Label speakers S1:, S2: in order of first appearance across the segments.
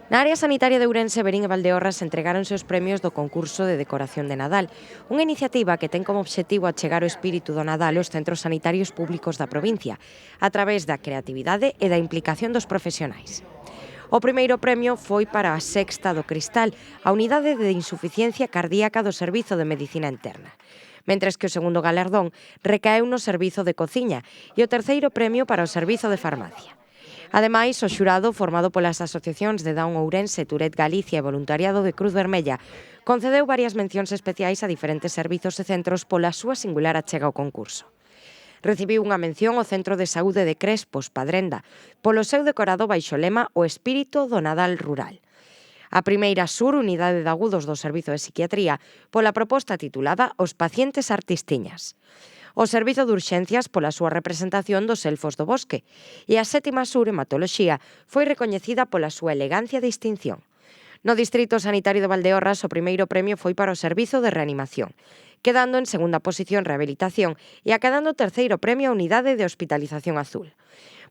S1: Na área sanitaria de Ourense, Verín e Valdeorras entregáronse os premios do concurso de decoración de Nadal, unha iniciativa que ten como obxectivo achegar o espírito do Nadal aos centros sanitarios públicos da provincia, a través da creatividade e da implicación dos profesionais. O primeiro premio foi para a Sexta do Cristal, a unidade de insuficiencia cardíaca do Servizo de Medicina Interna, mentres que o segundo galardón recaeu no Servizo de Cociña e o terceiro premio para o Servizo de Farmacia. Ademais, o xurado, formado polas asociacións de Down Ourense, Turet Galicia e Voluntariado de Cruz Vermella, concedeu varias mencións especiais a diferentes servizos e centros pola súa singular achega ao concurso. Recibiu unha mención o Centro de Saúde de Crespos, Padrenda, polo seu decorado baixo o lema O espírito do Nadal rural. A primeira Sur, unidade de agudos do Servizo de Psiquiatría, pola proposta titulada Os pacientes artistiñas. O Servizo de Urxencias pola súa representación dos elfos do bosque, e a sétima Sur, Hematoloxía, foi recoñecida pola súa elegancia e distinción. No Distrito Sanitario de Valdeorras, o primeiro premio foi para o Servizo de Reanimación, quedando en segunda posición Rehabilitación e acadando o terceiro premio a Unidade de Hospitalización Azul.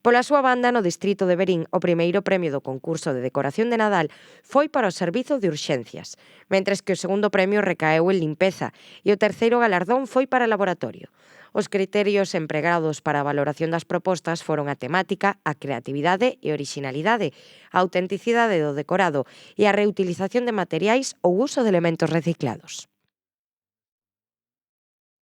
S1: Pola súa banda, no Distrito de Verín, o primeiro premio do concurso de decoración de Nadal foi para o Servizo de Urxencias, mentres que o segundo premio recaeu en Limpeza e o terceiro galardón foi para Laboratorio. Os criterios empregados para a valoración das propostas foron a temática, a creatividade e orixinalidade, a autenticidade do decorado e a reutilización de materiais ou uso de elementos reciclados.